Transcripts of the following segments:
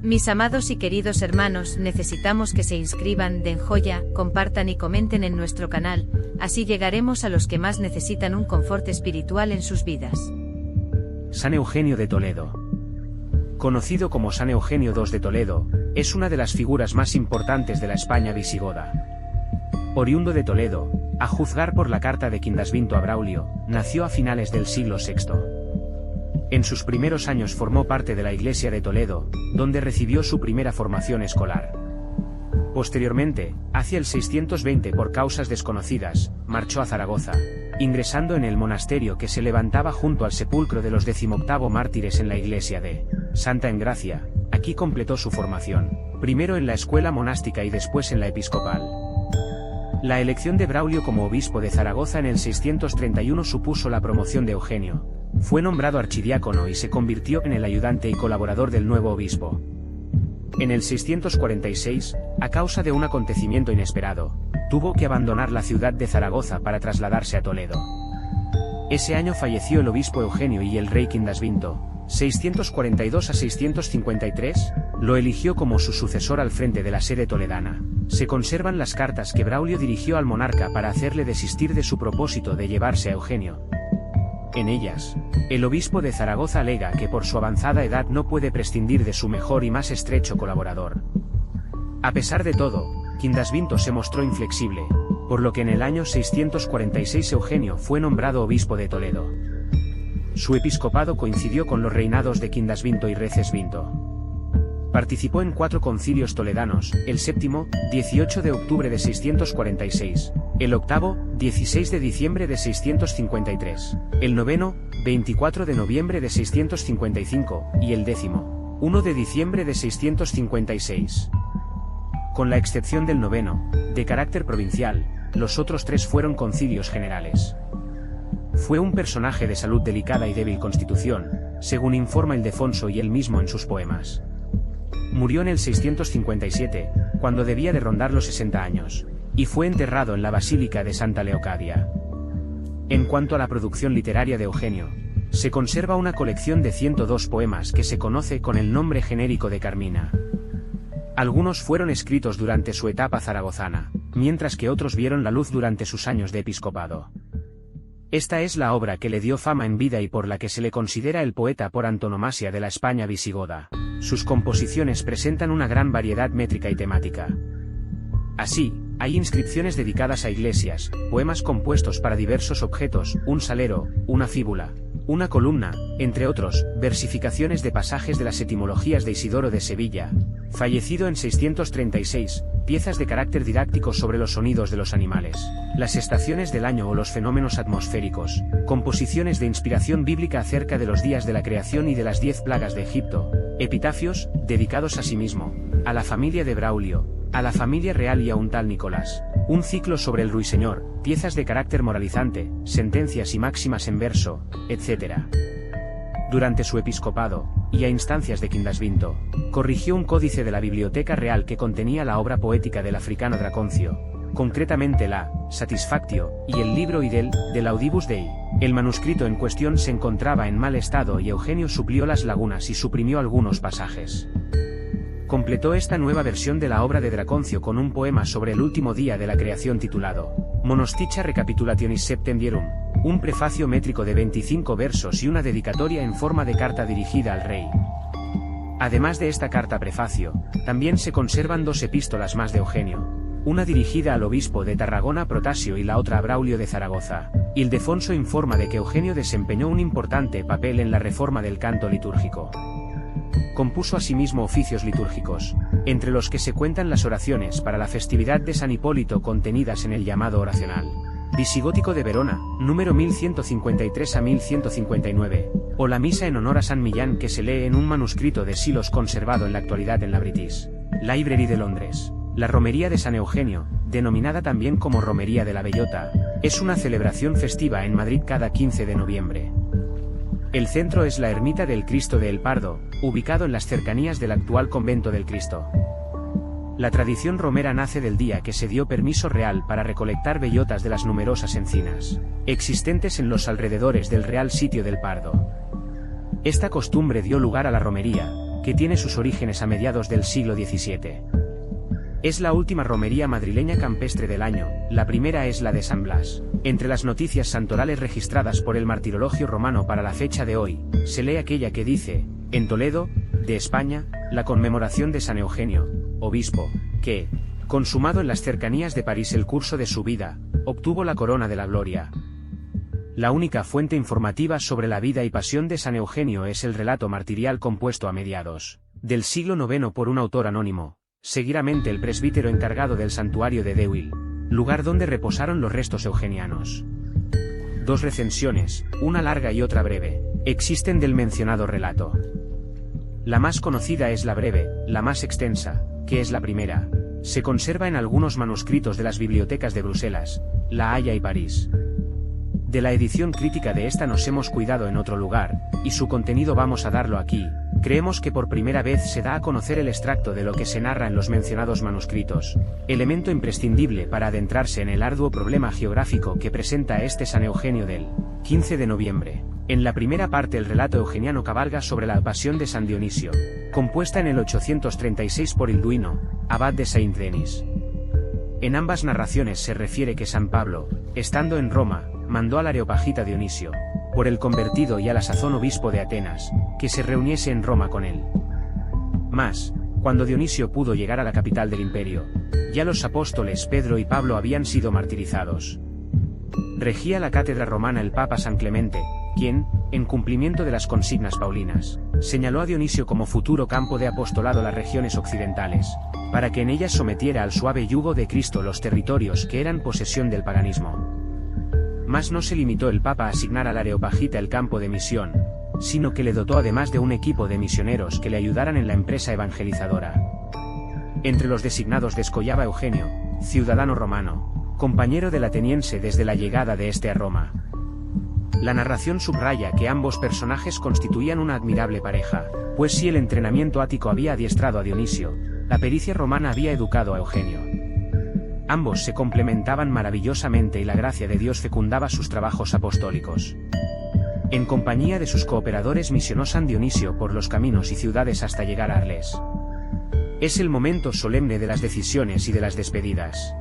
Mis amados y queridos hermanos, necesitamos que se inscriban, den joya, compartan y comenten en nuestro canal, así llegaremos a los que más necesitan un confort espiritual en sus vidas. San Eugenio de Toledo. Conocido como San Eugenio II de Toledo, es una de las figuras más importantes de la España visigoda. Oriundo de Toledo, a juzgar por la carta de Quindasvinto a Braulio, nació a finales del siglo VI. En sus primeros años formó parte de la Iglesia de Toledo, donde recibió su primera formación escolar. Posteriormente, hacia el 620 por causas desconocidas, marchó a Zaragoza, ingresando en el monasterio que se levantaba junto al sepulcro de los 18 mártires en la iglesia de Santa Engracia. Aquí completó su formación, primero en la escuela monástica y después en la episcopal. La elección de Braulio como obispo de Zaragoza en el 631 supuso la promoción de Eugenio. Fue nombrado archidiácono y se convirtió en el ayudante y colaborador del nuevo obispo. En el 646, a causa de un acontecimiento inesperado, tuvo que abandonar la ciudad de Zaragoza para trasladarse a Toledo. Ese año falleció el obispo Eugenio y el rey Quindasvinto, 642 a 653, lo eligió como su sucesor al frente de la sede toledana. Se conservan las cartas que Braulio dirigió al monarca para hacerle desistir de su propósito de llevarse a Eugenio. En ellas, el obispo de Zaragoza alega que por su avanzada edad no puede prescindir de su mejor y más estrecho colaborador. A pesar de todo, Quindasvinto se mostró inflexible, por lo que en el año 646 Eugenio fue nombrado obispo de Toledo. Su episcopado coincidió con los reinados de Quindasvinto y Recesvinto. Participó en 4 concilios toledanos, el séptimo, 18 de octubre de 646, el octavo, 16 de diciembre de 653, el noveno, 24 de noviembre de 655, y el décimo, 1 de diciembre de 656. Con la excepción del noveno, de carácter provincial, los otros 3 fueron concilios generales. Fue un personaje de salud delicada y débil constitución, según informa Ildefonso y él mismo en sus poemas. Murió en el 657, cuando debía de rondar los 60 años, y fue enterrado en la Basílica de Santa Leocadia. En cuanto a la producción literaria de Eugenio, se conserva una colección de 102 poemas que se conoce con el nombre genérico de Carmina. Algunos fueron escritos durante su etapa zaragozana, mientras que otros vieron la luz durante sus años de episcopado. Esta es la obra que le dio fama en vida y por la que se le considera el poeta por antonomasia de la España visigoda. Sus composiciones presentan una gran variedad métrica y temática. Así, hay inscripciones dedicadas a iglesias, poemas compuestos para diversos objetos, un salero, una fíbula, una columna, entre otros, versificaciones de pasajes de las etimologías de Isidoro de Sevilla, fallecido en 636, piezas de carácter didáctico sobre los sonidos de los animales, las estaciones del año o los fenómenos atmosféricos, composiciones de inspiración bíblica acerca de los días de la creación y de las 10 plagas de Egipto, epitafios, dedicados a sí mismo, a la familia de Braulio, a la familia real y a un tal Nicolás, un ciclo sobre el ruiseñor, piezas de carácter moralizante, sentencias y máximas en verso, etc. Durante su episcopado, y a instancias de Quindasvinto, corrigió un códice de la Biblioteca Real que contenía la obra poética del africano Draconcio, concretamente la Satisfactio, y el libro Idel, del Audibus Dei. El manuscrito en cuestión se encontraba en mal estado y Eugenio suplió las lagunas y suprimió algunos pasajes. Completó esta nueva versión de la obra de Draconcio con un poema sobre el último día de la creación titulado Monosticha Recapitulationis Septembierum, un prefacio métrico de 25 versos y una dedicatoria en forma de carta dirigida al rey. Además de esta carta prefacio, también se conservan 2 epístolas más de Eugenio, una dirigida al obispo de Tarragona Protasio y la otra a Braulio de Zaragoza. Ildefonso informa de que Eugenio desempeñó un importante papel en la reforma del canto litúrgico. Compuso asimismo oficios litúrgicos, entre los que se cuentan las oraciones para la festividad de San Hipólito contenidas en el llamado oracional visigótico de Verona, número 1153 a 1159, o la misa en honor a San Millán que se lee en un manuscrito de Silos conservado en la actualidad en la British Library de Londres. La romería de San Eugenio, denominada también como Romería de la Bellota, es una celebración festiva en Madrid cada 15 de noviembre. El centro es la ermita del Cristo de El Pardo, ubicado en las cercanías del actual convento del Cristo. La tradición romera nace del día que se dio permiso real para recolectar bellotas de las numerosas encinas existentes en los alrededores del Real Sitio del Pardo. Esta costumbre dio lugar a la romería, que tiene sus orígenes a mediados del siglo XVII. Es la última romería madrileña campestre del año, la primera es la de San Blas. Entre las noticias santorales registradas por el Martirologio Romano para la fecha de hoy, se lee aquella que dice, en Toledo, de España, la conmemoración de San Eugenio, obispo, que, consumado en las cercanías de París el curso de su vida, obtuvo la corona de la gloria. La única fuente informativa sobre la vida y pasión de San Eugenio es el relato martirial compuesto a mediados del siglo IX por un autor anónimo, seguidamente el presbítero encargado del santuario de Deuil, lugar donde reposaron los restos eugenianos. Dos recensiones, una larga y otra breve, existen del mencionado relato. La más conocida es la breve, la más extensa, que es la primera, se conserva en algunos manuscritos de las bibliotecas de Bruselas, La Haya y París. De la edición crítica de esta nos hemos cuidado en otro lugar, y su contenido vamos a darlo aquí. Creemos que por primera vez se da a conocer el extracto de lo que se narra en los mencionados manuscritos, elemento imprescindible para adentrarse en el arduo problema geográfico que presenta este San Eugenio del 15 de noviembre. En la primera parte el relato eugeniano cabalga sobre la pasión de San Dionisio, compuesta en el 836 por Hilduino, abad de Saint-Denis. En ambas narraciones se refiere que San Pablo, estando en Roma, mandó al areopagita Dionisio, por el convertido y a la sazón obispo de Atenas, que se reuniese en Roma con él. Mas, cuando Dionisio pudo llegar a la capital del imperio, ya los apóstoles Pedro y Pablo habían sido martirizados. Regía la cátedra romana el Papa San Clemente, quien, en cumplimiento de las consignas paulinas, señaló a Dionisio como futuro campo de apostolado a las regiones occidentales, para que en ellas sometiera al suave yugo de Cristo los territorios que eran posesión del paganismo. Mas no se limitó el Papa a asignar al areopagita el campo de misión, sino que le dotó además de un equipo de misioneros que le ayudaran en la empresa evangelizadora. Entre los designados descollaba Eugenio, ciudadano romano, compañero del ateniense desde la llegada de este a Roma. La narración subraya que ambos personajes constituían una admirable pareja, pues si el entrenamiento ático había adiestrado a Dionisio, la pericia romana había educado a Eugenio. Ambos se complementaban maravillosamente y la gracia de Dios fecundaba sus trabajos apostólicos. En compañía de sus cooperadores misionó San Dionisio por los caminos y ciudades hasta llegar a Arles. Es el momento solemne de las decisiones y de las despedidas.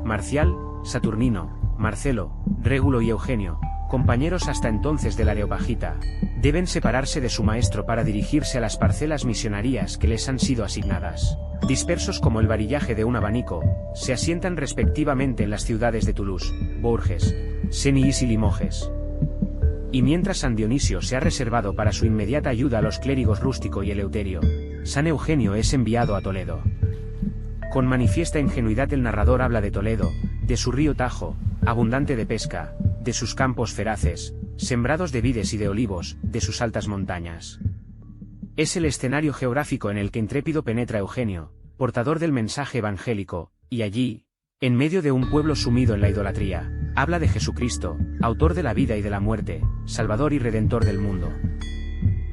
Marcial, Saturnino, Marcelo, Régulo y Eugenio, compañeros hasta entonces del areopagita, deben separarse de su maestro para dirigirse a las parcelas misionarias que les han sido asignadas. Dispersos como el varillaje de un abanico, se asientan respectivamente en las ciudades de Toulouse, Bourges, Senillis y Limoges. Y mientras San Dionisio se ha reservado para su inmediata ayuda a los clérigos Rústico y Eleuterio, San Eugenio es enviado a Toledo. Con manifiesta ingenuidad el narrador habla de Toledo, de su río Tajo, abundante de pesca, de sus campos feraces, sembrados de vides y de olivos, de sus altas montañas. Es el escenario geográfico en el que intrépido penetra Eugenio, portador del mensaje evangélico, y allí, en medio de un pueblo sumido en la idolatría, habla de Jesucristo, autor de la vida y de la muerte, Salvador y Redentor del mundo.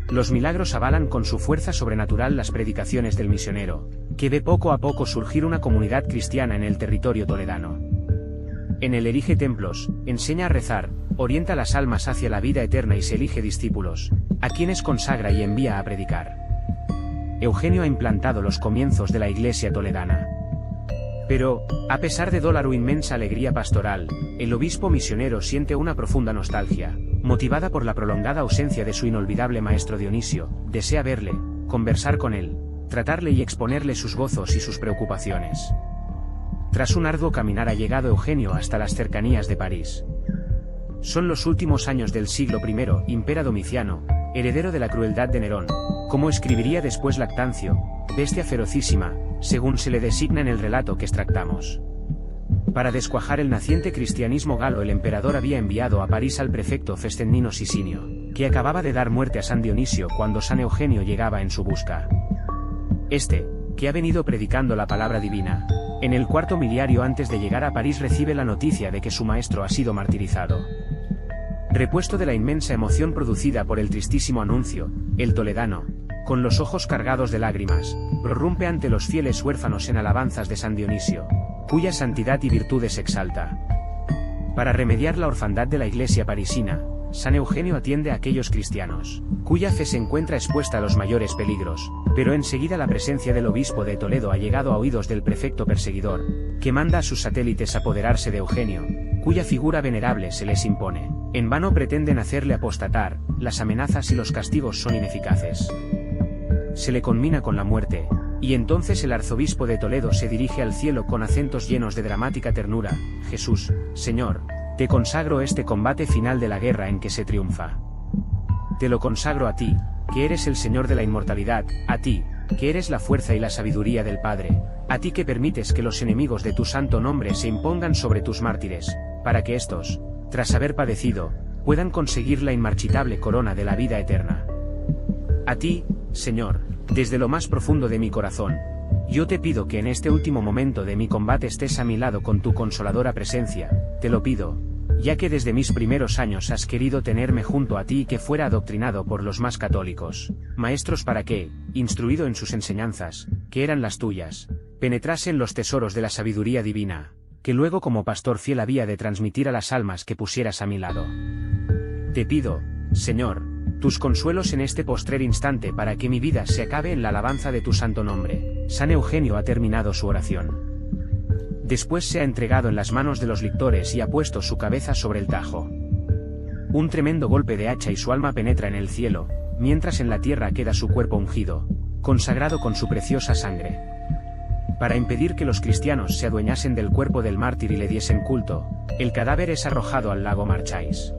Los milagros avalan con su fuerza sobrenatural las predicaciones del misionero, que ve poco a poco surgir una comunidad cristiana en el territorio toledano. En él erige templos, enseña a rezar, orienta las almas hacia la vida eterna y se elige discípulos, a quienes consagra y envía a predicar. Eugenio ha implantado los comienzos de la iglesia toledana. Pero, a pesar de dólar o inmensa alegría pastoral, el obispo misionero siente una profunda nostalgia, motivada por la prolongada ausencia de su inolvidable maestro Dionisio, desea verle, conversar con él, tratarle y exponerle sus gozos y sus preocupaciones. Tras un arduo caminar ha llegado Eugenio hasta las cercanías de París. Son los últimos años del siglo I, impera Domiciano, heredero de la crueldad de Nerón, como escribiría después Lactancio, bestia ferocísima, según se le designa en el relato que extractamos. Para descuajar el naciente cristianismo galo el emperador había enviado a París al prefecto Fescennino Sisinio, que acababa de dar muerte a San Dionisio cuando San Eugenio llegaba en su busca. Este, que ha venido predicando la palabra divina, en el cuarto miliario antes de llegar a París recibe la noticia de que su maestro ha sido martirizado. Repuesto de la inmensa emoción producida por el tristísimo anuncio, el toledano, con los ojos cargados de lágrimas, prorrumpe ante los fieles huérfanos en alabanzas de San Dionisio, cuya santidad y virtudes exalta. Para remediar la orfandad de la iglesia parisina, San Eugenio atiende a aquellos cristianos, cuya fe se encuentra expuesta a los mayores peligros, pero enseguida la presencia del obispo de Toledo ha llegado a oídos del prefecto perseguidor, que manda a sus satélites apoderarse de Eugenio, cuya figura venerable se les impone. En vano pretenden hacerle apostatar, las amenazas y los castigos son ineficaces. Se le conmina con la muerte, y entonces el arzobispo de Toledo se dirige al cielo con acentos llenos de dramática ternura: Jesús, Señor, te consagro este combate final de la guerra en que se triunfa. Te lo consagro a ti, que eres el Señor de la inmortalidad, a ti, que eres la fuerza y la sabiduría del Padre, a ti que permites que los enemigos de tu santo nombre se impongan sobre tus mártires, para que estos, tras haber padecido, puedan conseguir la inmarchitable corona de la vida eterna. A ti, Señor, desde lo más profundo de mi corazón, yo te pido que en este último momento de mi combate estés a mi lado con tu consoladora presencia, te lo pido, ya que desde mis primeros años has querido tenerme junto a ti y que fuera adoctrinado por los más católicos maestros para que, instruido en sus enseñanzas, que eran las tuyas, penetrase en los tesoros de la sabiduría divina, que luego como pastor fiel había de transmitir a las almas que pusieras a mi lado. Te pido, Señor, tus consuelos en este postrer instante para que mi vida se acabe en la alabanza de tu santo nombre. San Eugenio ha terminado su oración. Después se ha entregado en las manos de los lictores y ha puesto su cabeza sobre el tajo. Un tremendo golpe de hacha y su alma penetra en el cielo, mientras en la tierra queda su cuerpo ungido, consagrado con su preciosa sangre. Para impedir que los cristianos se adueñasen del cuerpo del mártir y le diesen culto, el cadáver es arrojado al lago Marchais.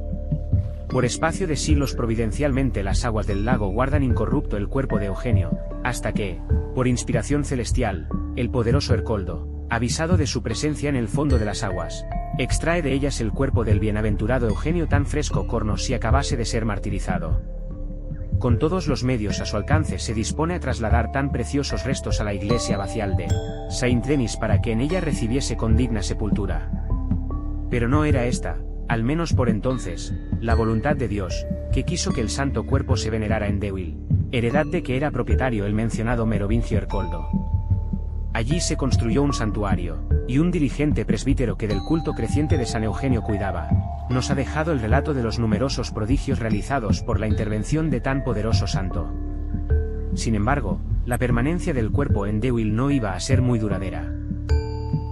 Por espacio de siglos providencialmente las aguas del lago guardan incorrupto el cuerpo de Eugenio, hasta que, por inspiración celestial, el poderoso Ercoldo, avisado de su presencia en el fondo de las aguas, extrae de ellas el cuerpo del bienaventurado Eugenio tan fresco corno si acabase de ser martirizado. Con todos los medios a su alcance se dispone a trasladar tan preciosos restos a la iglesia abacial de Saint-Denis para que en ella recibiese con digna sepultura. Pero no era esta, al menos por entonces, la voluntad de Dios, que quiso que el santo cuerpo se venerara en Deuil, heredad de que era propietario el mencionado Merovingio Ercoldo. Allí se construyó un santuario, y un diligente presbítero que del culto creciente de San Eugenio cuidaba, nos ha dejado el relato de los numerosos prodigios realizados por la intervención de tan poderoso santo. Sin embargo, la permanencia del cuerpo en Deuil no iba a ser muy duradera.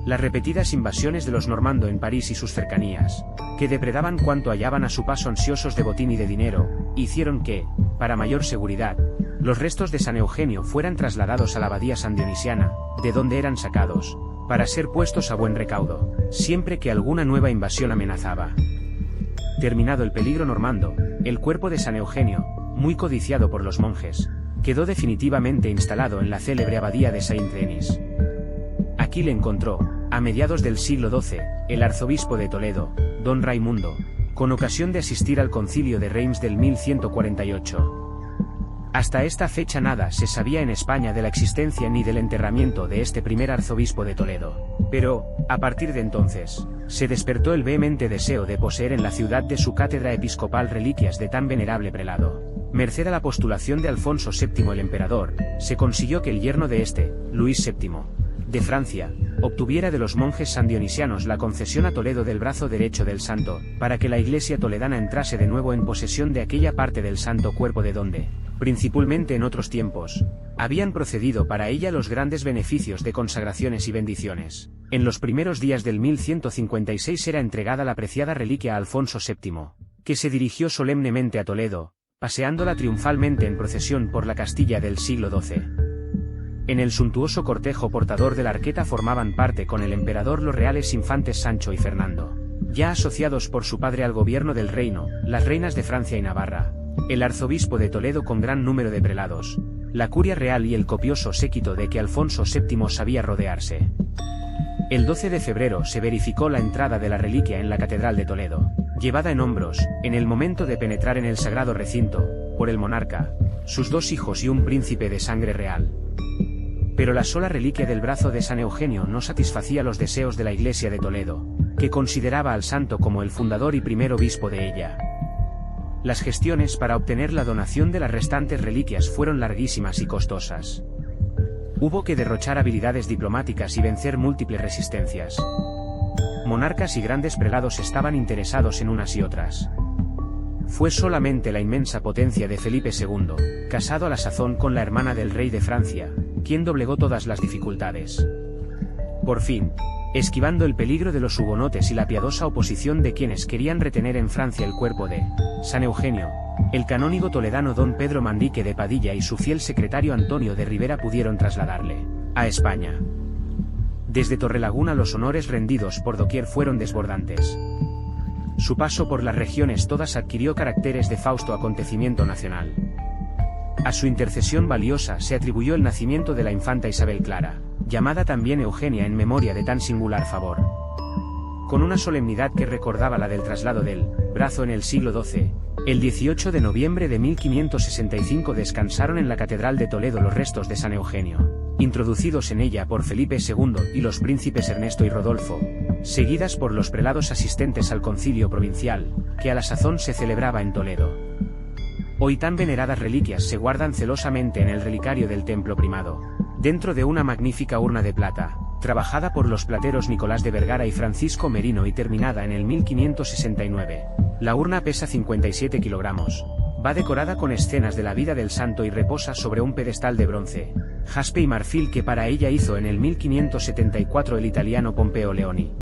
Las repetidas invasiones de los normandos en París y sus cercanías, que depredaban cuanto hallaban a su paso ansiosos de botín y de dinero, hicieron que, para mayor seguridad, los restos de San Eugenio fueran trasladados a la abadía sandionisiana, de donde eran sacados, para ser puestos a buen recaudo, siempre que alguna nueva invasión amenazaba. Terminado el peligro normando, el cuerpo de San Eugenio, muy codiciado por los monjes, quedó definitivamente instalado en la célebre abadía de Saint-Denis. Aquí le encontró, a mediados del siglo XII, el arzobispo de Toledo, don Raimundo, con ocasión de asistir al concilio de Reims del 1148. Hasta esta fecha nada se sabía en España de la existencia ni del enterramiento de este primer arzobispo de Toledo, pero, a partir de entonces, se despertó el vehemente deseo de poseer en la ciudad de su cátedra episcopal reliquias de tan venerable prelado. Merced a la postulación de Alfonso VII el emperador, se consiguió que el yerno de este, Luis VII, de Francia, obtuviera de los monjes sandionisianos la concesión a Toledo del brazo derecho del santo, para que la iglesia toledana entrase de nuevo en posesión de aquella parte del santo cuerpo de donde, principalmente en otros tiempos, habían procedido para ella los grandes beneficios de consagraciones y bendiciones. En los primeros días del 1156 era entregada la preciada reliquia a Alfonso VII, que se dirigió solemnemente a Toledo, paseándola triunfalmente en procesión por la Castilla del siglo XII. En el suntuoso cortejo portador de la arqueta formaban parte con el emperador los reales infantes Sancho y Fernando, ya asociados por su padre al gobierno del reino, las reinas de Francia y Navarra, el arzobispo de Toledo con gran número de prelados, la curia real y el copioso séquito de que Alfonso VII sabía rodearse. El 12 de febrero se verificó la entrada de la reliquia en la Catedral de Toledo, llevada en hombros, en el momento de penetrar en el sagrado recinto, por el monarca, sus dos hijos y un príncipe de sangre real. Pero la sola reliquia del brazo de San Eugenio no satisfacía los deseos de la Iglesia de Toledo, que consideraba al santo como el fundador y primer obispo de ella. Las gestiones para obtener la donación de las restantes reliquias fueron larguísimas y costosas. Hubo que derrochar habilidades diplomáticas y vencer múltiples resistencias. Monarcas y grandes prelados estaban interesados en unas y otras. fue solamente la inmensa potencia de Felipe II, casado a la sazón con la hermana del rey de Francia, quien doblegó todas las dificultades. Por fin, esquivando el peligro de los hugonotes y la piadosa oposición de quienes querían retener en Francia el cuerpo de San Eugenio, el canónigo toledano don Pedro Manrique de Padilla y su fiel secretario Antonio de Rivera pudieron trasladarle a España. Desde Torrelaguna los honores rendidos por doquier fueron desbordantes. Su paso por las regiones todas adquirió caracteres de fausto acontecimiento nacional. A su intercesión valiosa se atribuyó el nacimiento de la infanta Isabel Clara, llamada también Eugenia en memoria de tan singular favor. Con una solemnidad que recordaba la del traslado del brazo en el siglo XII, el 18 de noviembre de 1565 descansaron en la Catedral de Toledo los restos de San Eugenio, introducidos en ella por Felipe II y los príncipes Ernesto y Rodolfo, seguidas por los prelados asistentes al concilio provincial, que a la sazón se celebraba en Toledo. Hoy tan veneradas reliquias se guardan celosamente en el relicario del templo primado, dentro de una magnífica urna de plata, trabajada por los plateros Nicolás de Vergara y Francisco Merino y terminada en el 1569. La urna pesa 57 kilogramos, va decorada con escenas de la vida del santo y reposa sobre un pedestal de bronce, jaspe y marfil que para ella hizo en el 1574 el italiano Pompeo Leoni.